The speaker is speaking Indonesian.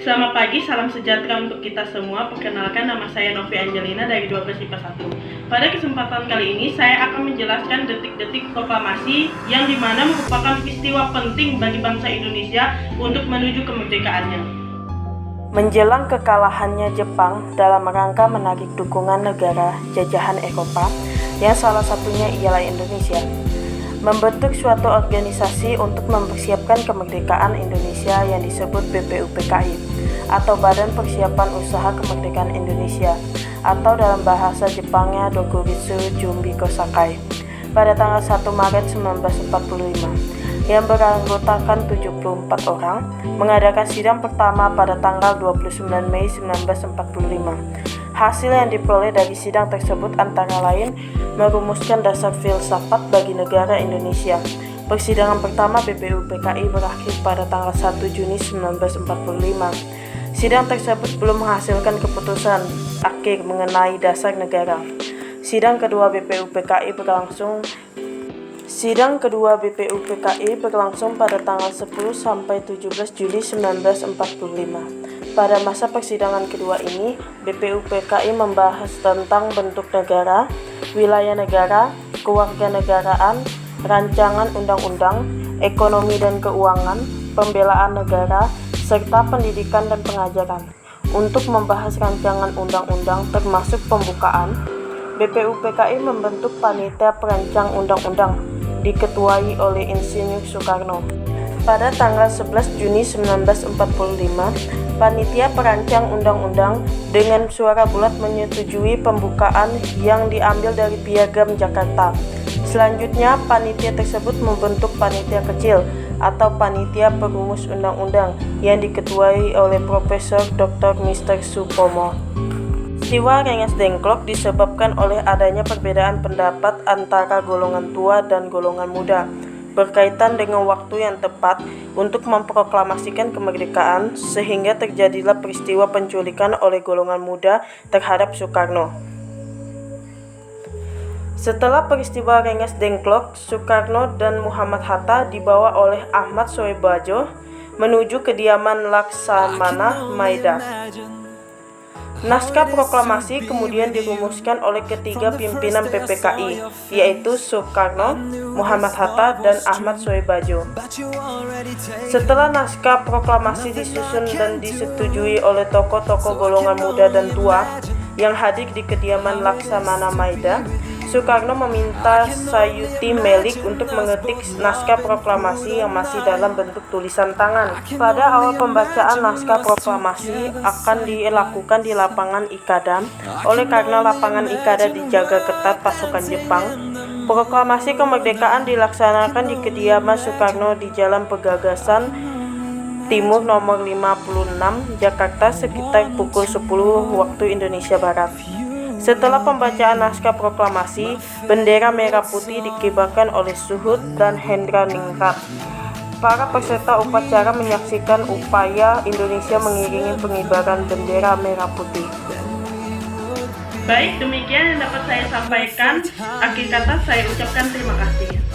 Selamat pagi, salam sejahtera untuk kita semua. Perkenalkan, nama saya Novi Angelina dari 12 IPA 1. Pada kesempatan kali ini, saya akan menjelaskan detik-detik proklamasi yang dimana merupakan peristiwa penting bagi bangsa Indonesia untuk menuju kemerdekaannya. Menjelang kekalahannya Jepang dalam rangka menarik dukungan negara jajahan Eropa, yang salah satunya ialah Indonesia, membentuk suatu organisasi untuk mempersiapkan kemerdekaan Indonesia yang disebut BPUPKI atau Badan Persiapan Usaha Kemerdekaan Indonesia, atau dalam bahasa Jepangnya Dokuritsu Jumbi Kosakai, pada tanggal 1 Maret 1945, yang beranggotakan 74 orang, mengadakan sidang pertama pada tanggal 29 Mei 1945. Hasil yang diperoleh dari sidang tersebut antara lain merumuskan dasar filsafat bagi negara Indonesia. Persidangan pertama BPUPKI berakhir pada tanggal 1 Juni 1945. Sidang tersebut belum menghasilkan keputusan akhir mengenai dasar negara. Sidang kedua BPUPKI berlangsung pada tanggal 10 sampai 17 Juli 1945. Pada masa persidangan kedua ini, BPUPKI membahas tentang bentuk negara, wilayah negara, kewarganegaraan, rancangan undang-undang, ekonomi dan keuangan, pembelaan negara, serta pendidikan dan pengajaran. Untuk membahas rancangan undang-undang termasuk pembukaan, BPUPKI membentuk panitia perancang undang-undang diketuai oleh Insinyur Soekarno. Pada tanggal 11 Juni 1945, panitia perancang undang-undang dengan suara bulat menyetujui pembukaan yang diambil dari Piagam Jakarta. Selanjutnya, panitia tersebut membentuk panitia kecil atau panitia perumus undang-undang yang diketuai oleh Profesor Dr. Mr. Supomo. Peristiwa Rengas Dengklok disebabkan oleh adanya perbedaan pendapat antara golongan tua dan golongan muda berkaitan dengan waktu yang tepat untuk memproklamasikan kemerdekaan, sehingga terjadilah peristiwa penculikan oleh golongan muda terhadap Soekarno. Setelah peristiwa Rengas Dengklok, Soekarno dan Muhammad Hatta dibawa oleh Ahmad Soebadjo menuju kediaman Laksamana Maida. Naskah proklamasi kemudian dirumuskan oleh ketiga pimpinan PPKI, yaitu Soekarno, Muhammad Hatta, dan Ahmad Soebadjo. Setelah naskah proklamasi disusun dan disetujui oleh tokoh-tokoh golongan muda dan tua yang hadir di kediaman Laksamana Maida, Soekarno meminta Sayuti Melik untuk mengetik naskah proklamasi yang masih dalam bentuk tulisan tangan. Pada awal pembacaan naskah proklamasi akan dilakukan di lapangan Ikada. Oleh karena lapangan Ikada dijaga ketat pasukan Jepang, proklamasi kemerdekaan dilaksanakan di kediaman Soekarno di Jalan Pegagasan Timur nomor 56, Jakarta sekitar pukul 10 waktu Indonesia Barat. Setelah pembacaan naskah proklamasi, bendera merah putih dikibarkan oleh Suhut dan Hendra Ningrat. Para peserta upacara menyaksikan upaya Indonesia mengiringi pengibaran bendera merah putih. Baik, demikian yang dapat saya sampaikan. Akhir kata saya ucapkan terima kasih.